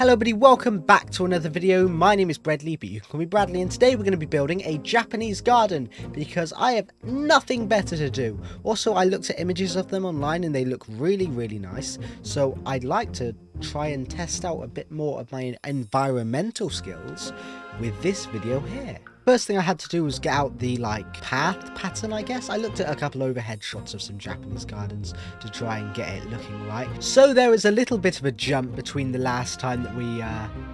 Hello everybody, welcome back to another video. My name is Bradley, but you can call me Bradley, and today we're going to be building a Japanese garden because I have nothing better to do. Also, I looked at images of them online and they look really nice, so I'd like to try and test out a bit more of my environmental skills with this video here. First thing I had to do was get out the path pattern, I guess. I looked at a couple overhead shots of some Japanese gardens to try and get it looking right. So there was a little bit of a jump between the last time that we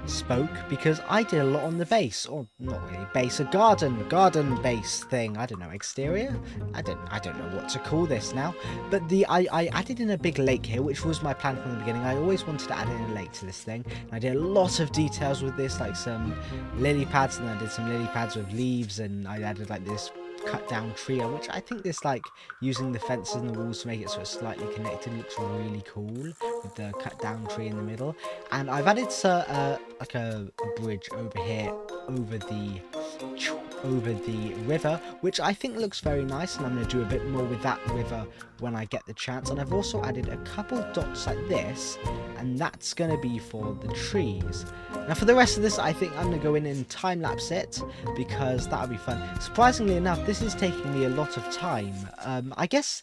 spoke, because I did a lot on the base, or not really base, a garden base thing. I don't know, exterior? I don't know what to call this now. But I added in a big lake here, which was my plan from the beginning. I always wanted to add in a lake to this thing. And I did a lot of details with this, like some lily pads, and I did some lily pads with leaves, and I added like this cut down tree, which I think this, like, using the fences and the walls to make it sort of slightly connected, looks really cool with the cut down tree in the middle. And I've added like a bridge over here over the river, which I think looks very nice, and I'm going to do a bit more with that river when I get the chance. And I've also added a couple dots like this, and that's going to be for the trees. Now for the rest of this, I think I'm going to go in and time lapse it, because that'll be fun. Surprisingly enough, this is taking me a lot of time. I guess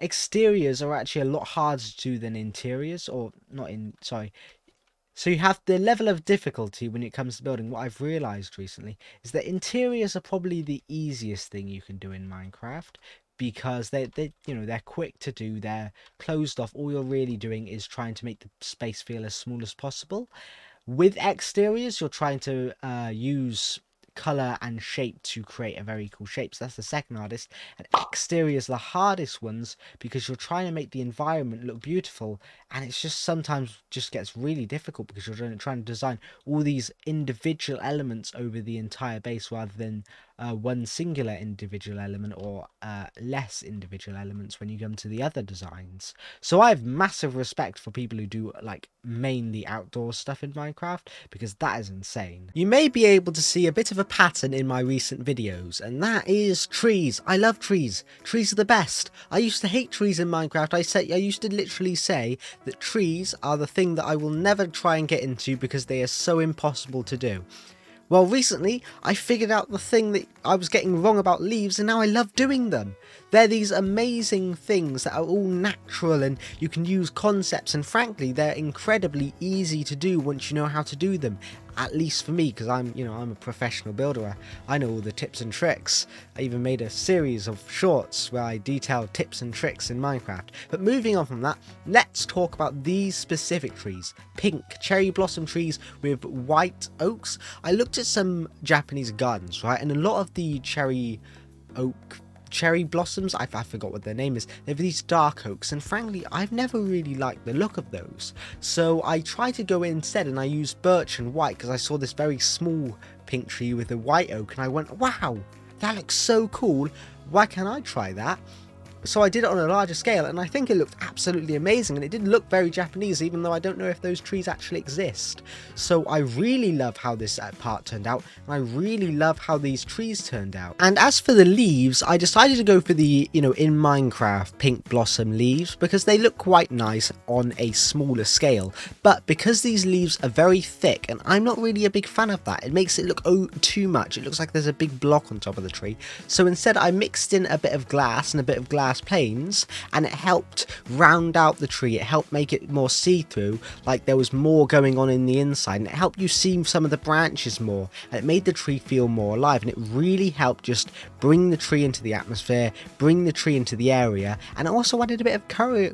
exteriors are actually a lot harder to do than interiors, or not in, sorry. So you have the level of difficulty when it comes to building. What I've realized recently is that interiors are probably the easiest thing you can do in Minecraft, because they're quick to do, they're closed off. All you're really doing is trying to make the space feel as small as possible. With exteriors, you're trying to use color and shape to create a very cool shape. So that's the second hardest, and exteriors are the hardest ones, because you're trying to make the environment look beautiful, and it's just sometimes just gets really difficult because you're trying to design all these individual elements over the entire base, rather than one singular individual element, or less individual elements when you come to the other designs. So I have massive respect for people who do like mainly outdoor stuff in Minecraft, because that is insane. You may be able to see a bit of a pattern in my recent videos, and that is trees. I love trees. Trees are the best. I used to hate trees in Minecraft. I used to literally say that trees are the thing that I will never try and get into because they are so impossible to do. Well, recently, I figured out the thing that I was getting wrong about leaves, and now I love doing them. They're these amazing things that are all natural, and you can use concepts, and frankly, they're incredibly easy to do once you know how to do them. At least for me, because I'm a professional builder. I know all the tips and tricks. I even made a series of shorts where I detailed tips and tricks in Minecraft. But moving on from that, let's talk about these specific trees. Pink cherry blossom trees with white oaks. I looked at some Japanese gardens, right, and a lot of the cherry blossoms, I forgot what their name is, they have these dark oaks, and frankly I've never really liked the look of those. So I tried to go in instead, and I used birch and white, because I saw this very small pink tree with a white oak, and I went, wow, that looks so cool, why can't I try that? So I did it on a larger scale, and I think it looked absolutely amazing, and it did look very Japanese, even though I don't know if those trees actually exist. So I really love how this part turned out, and I really love how these trees turned out. And as for the leaves, I decided to go for the, in Minecraft, pink blossom leaves, because they look quite nice on a smaller scale. But because these leaves are very thick, and I'm not really a big fan of that, it makes it look too much. It looks like there's a big block on top of the tree. So instead, I mixed in a bit of glass and a bit of glass planes, and it helped round out the tree. It helped make it more see-through, like there was more going on in the inside, and it helped you see some of the branches more, and it made the tree feel more alive, and it really helped just bring the tree into the atmosphere, bring the tree into the area, and it also added a bit of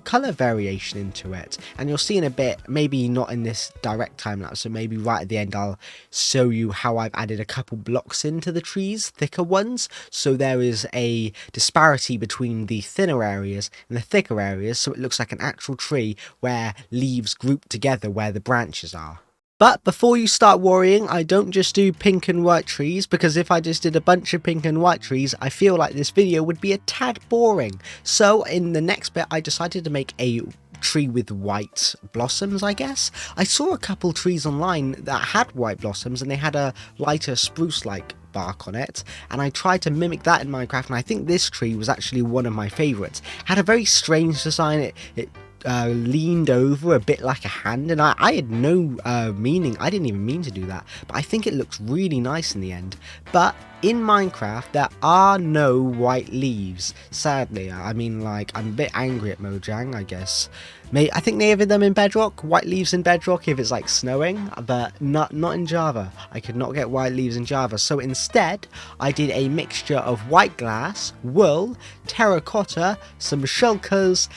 color variation into it. And you'll see in a bit, maybe not in this direct time lapse, so maybe right at the end I'll show you how I've added a couple blocks into the trees, thicker ones, so there is a disparity between the thinner areas and the thicker areas, so it looks like an actual tree where leaves group together where the branches are. But before you start worrying, I don't just do pink and white trees, because if I just did a bunch of pink and white trees, I feel like this video would be a tad boring. So in the next bit, I decided to make a tree with white blossoms, I guess. I saw a couple trees online that had white blossoms, and they had a lighter spruce-like bark on it, and I tried to mimic that in Minecraft, and I think this tree was actually one of my favorites. Had a very strange design. It leaned over a bit like a hand, and I had no meaning. I didn't even mean to do that, but I think it looks really nice in the end. But in Minecraft, there are no white leaves, sadly. I mean, like, I'm a bit angry at Mojang, I guess. I think they have them in Bedrock, white leaves in Bedrock if it's like snowing, but not in Java. I could not get white leaves in Java, so instead I did a mixture of white glass, wool, terracotta, some shulkers,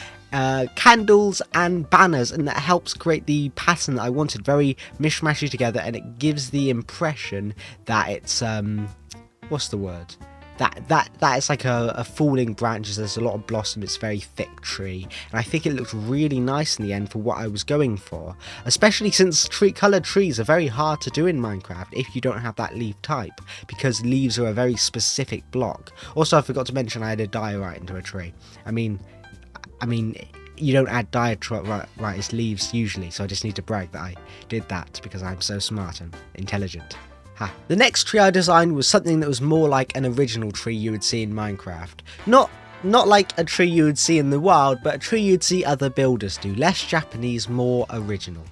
candles and banners, and that helps create the pattern that I wanted, very mishmashy together, and it gives the impression that it's what's the word? That is like a falling branches. There's a lot of blossom. It's a very thick tree, and I think it looks really nice in the end for what I was going for. Especially since colored trees are very hard to do in Minecraft if you don't have that leaf type, because leaves are a very specific block. Also, I forgot to mention I had a diorite into a tree. I mean, you don't add diorites leaves usually, so I just need to brag that I did that because I'm so smart and intelligent. The next tree I designed was something that was more like an original tree you would see in Minecraft. Not like a tree you would see in the wild, but a tree you'd see other builders do. Less Japanese, more original.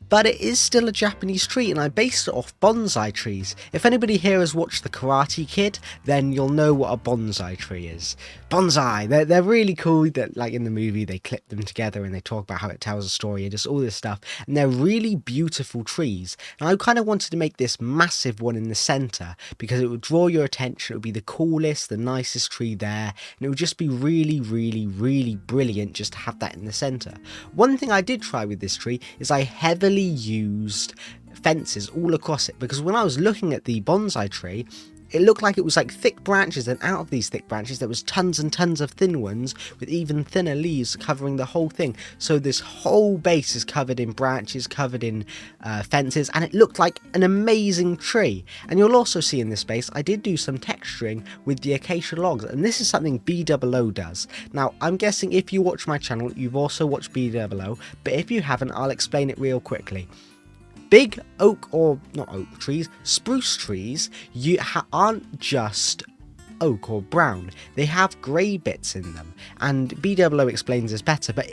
But it is still a Japanese tree, and I based it off bonsai trees. If anybody here has watched The Karate Kid, then you'll know what a bonsai tree is. Bonsai, they're really cool. That, like in the movie, they clip them together and they talk about how it tells a story and just all this stuff. And they're really beautiful trees. And I kind of wanted to make this massive one in the center because it would draw your attention. It would be the coolest, the nicest tree there, and it would just be really, really, really brilliant just to have that in the center. One thing I did try with this tree is I heavily used fences all across it, because when I was looking at the bonsai tree, it looked like it was like thick branches, and out of these thick branches there was tons and tons of thin ones with even thinner leaves covering the whole thing. So this whole base is covered in branches, covered in fences, and it looked like an amazing tree. And you'll also see in this base I did do some texturing with the acacia logs, and this is something B00 does. Now I'm guessing if you watch my channel you've also watched B00, but if you haven't, I'll explain it real quickly. Big oak, or not oak trees, spruce trees, aren't just oak or brown. They have grey bits in them, and B00 explains this better, but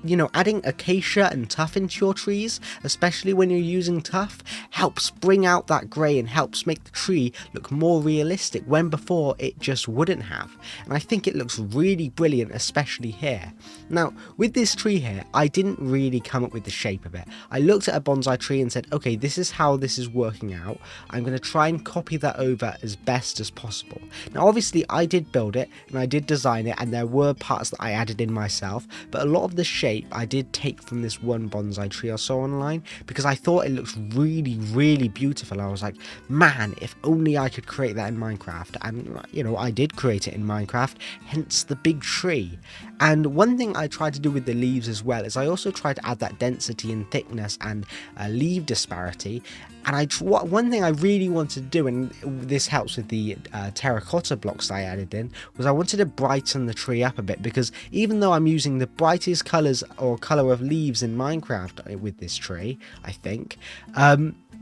you know, adding acacia and tuff into your trees, especially when you're using tuff, helps bring out that grey and helps make the tree look more realistic when before it just wouldn't have. And I think it looks really brilliant, especially here. Now with this tree here, I didn't really come up with the shape of it. I looked at a bonsai tree and said, okay, this is how this is working out. I'm going to try and copy that over as best as possible. Now obviously I did build it and I did design it, and there were parts that I added in myself, but a lot of the shape I did take from this one bonsai tree I saw online, because I thought it looks really, really beautiful. I was like, man, if only I could create that in Minecraft. And you know, I did create it in Minecraft, hence the big tree. And one thing I tried to do with the leaves as well is I also tried to add that density and thickness and leaf disparity. And one thing I really wanted to do, and this helps with the terracotta blocks I added in, was I wanted to brighten the tree up a bit, because even though I'm using the brightest colours or colour of leaves in Minecraft with this tree, I think,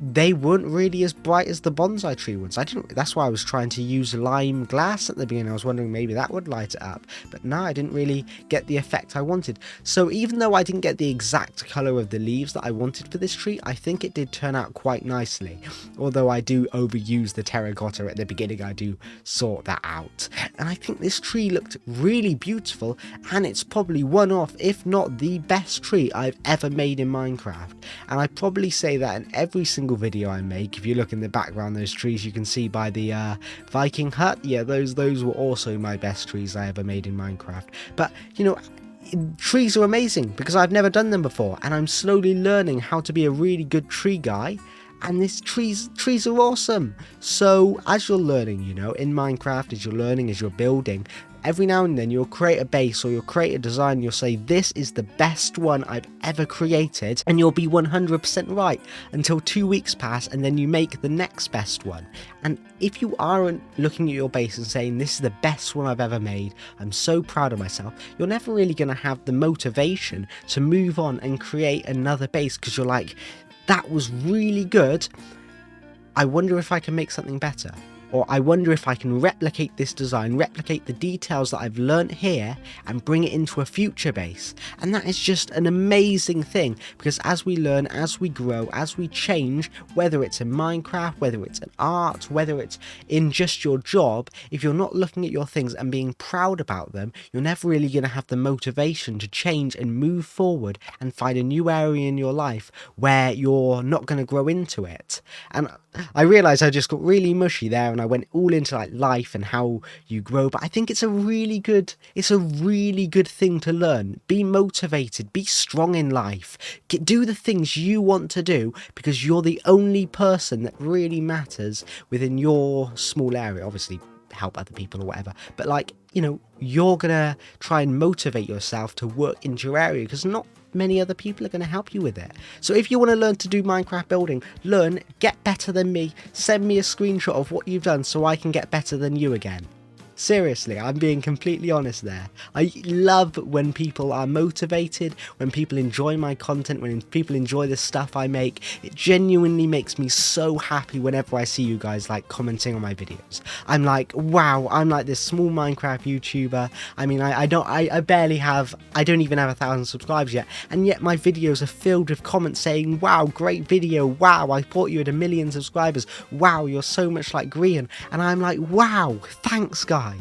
they weren't really as bright as the bonsai tree ones. That's why I was trying to use lime glass at the beginning. I was wondering maybe that would light it up, but no, I didn't really get the effect I wanted. So even though I didn't get the exact colour of the leaves that I wanted for this tree, I think it did turn out quite nicely. Although I do overuse the terracotta at the beginning, I do sort that out. And I think this tree looked really beautiful, and it's probably one of, if not the best tree I've ever made in Minecraft. And I probably say that in every single video I make. If you look in the background, those trees you can see by the Viking hut, yeah, those were also my best trees I ever made in Minecraft. But you know, trees are amazing because I've never done them before, and I'm slowly learning how to be a really good tree guy. And these trees are awesome. So as you're learning, you know, in Minecraft, as you're learning, as you're building, every now and then you'll create a base or you'll create a design and you'll say, this is the best one I've ever created, and you'll be 100% right until 2 weeks pass, and then you make the next best one. And if you aren't looking at your base and saying, this is the best one I've ever made, I'm so proud of myself, you're never really going to have the motivation to move on and create another base, because you're like, that was really good, I wonder if I can make something better. or I wonder if I can replicate this design, replicate the details that I've learnt here and bring it into a future base. And that is just an amazing thing, because as we learn, as we grow, as we change, whether it's in Minecraft, whether it's in art, whether it's in just your job, if you're not looking at your things and being proud about them, you're never really going to have the motivation to change and move forward and find a new area in your life where you're not going to grow into it. And I realised I just got really mushy there and I went all into like life and how you grow, but I think it's a really good thing to learn. Be motivated, be strong in life, do the things you want to do, because you're the only person that really matters within your small area. Obviously help other people or whatever, but like, you know, you're gonna try and motivate yourself to work into your area, because not many other people are going to help you with it. So if you want to learn to do Minecraft building, learn, get better than me, send me a screenshot of what you've done so I can get better than you again. Seriously, I'm being completely honest there. I love when people are motivated, when people enjoy my content, when people enjoy the stuff I make. It genuinely makes me so happy whenever I see you guys like commenting on my videos. I'm like, wow, I'm like this small Minecraft YouTuber. I mean, I don't even have 1,000 subscribers yet, and yet my videos are filled with comments saying, wow, great video, wow, I thought you had 1 million subscribers, wow, you're so much like Grian. And I'm like, wow, thanks guys.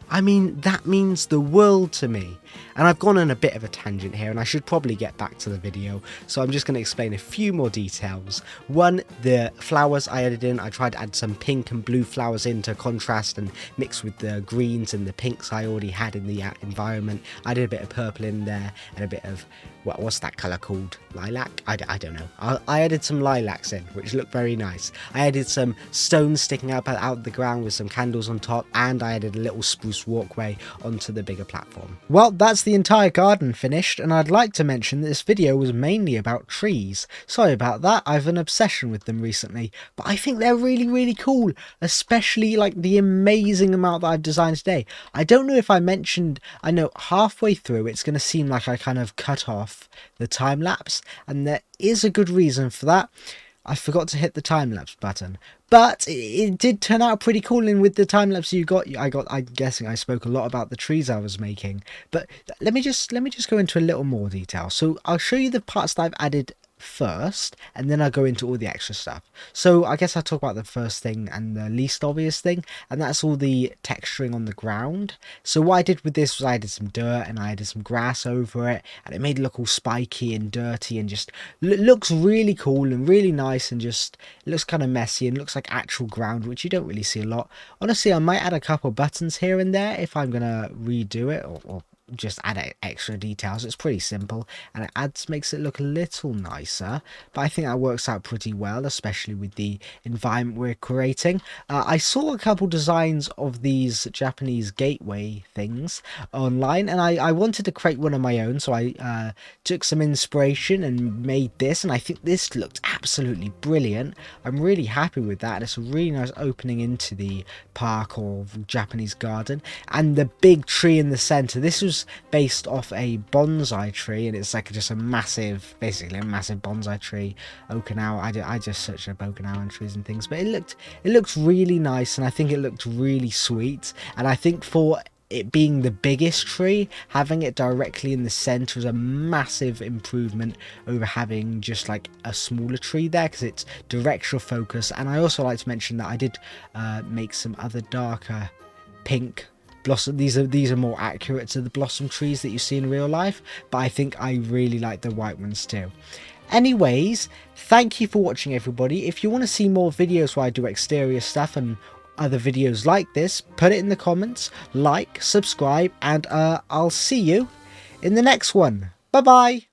I mean, that means the world to me. And I've gone on a bit of a tangent here, and I should probably get back to the video, so I'm just going to explain a few more details. One, the flowers I added in, I tried to add some pink and blue flowers in to contrast and mix with the greens and the pinks I already had in the environment. I did a bit of purple in there and a bit of, what's that colour called? Lilac? I don't know. I added some lilacs in, which looked very nice. I added some stones sticking up out of the ground with some candles on top, and I added a little spruce walkway onto the bigger platform. Well, that's the entire garden finished, and I'd like to mention that this video was mainly about trees. Sorry about that, I've an obsession with them recently, but I think they're really cool, especially like the amazing amount that I've designed today. I don't know if I mentioned, I know halfway through it's going to seem like I kind of cut off the time lapse, and there is a good reason for that. I forgot to hit the time-lapse button, but it did turn out pretty cool. And with the time-lapse I'm guessing I spoke a lot about the trees I was making, but let me just go into a little more detail. So I'll show you the parts that I've added first, and then I'll go into all the extra stuff. So I guess I'll talk about the first thing and the least obvious thing, and that's all the texturing on the ground. So what I did with this was I added some dirt and I added some grass over it, and it made it look all spiky and dirty and just looks really cool and really nice, and just it looks kind of messy and looks like actual ground, which you don't really see a lot. Honestly, I might add a couple buttons here and there if I'm gonna redo it, or just add extra details. It's pretty simple, and it makes it look a little nicer, but I think that works out pretty well, especially with the environment we're creating. I saw a couple designs of these Japanese gateway things online, and I wanted to create one of my own, so I took some inspiration and made this, and I think this looked absolutely brilliant. I'm really happy with that. It's a really nice opening into the park or Japanese garden, and the big tree in the center, this was based off a bonsai tree, and it's like just a massive, basically a massive bonsai tree. Okinawa, I just searched up Okinawan trees and things, but it looked really nice, and I think it looked really sweet. And I think for it being the biggest tree, having it directly in the center is a massive improvement over having just like a smaller tree there, because it's directional focus. And I also like to mention that I did make some other darker pink blossom. These are more accurate to the blossom trees that you see in real life, but I think I really like the white ones too. Anyways, thank you for watching, everybody. If you want to see more videos where I do exterior stuff and other videos like this, put it in the comments, like, subscribe, and I'll see you in the next one. Bye bye.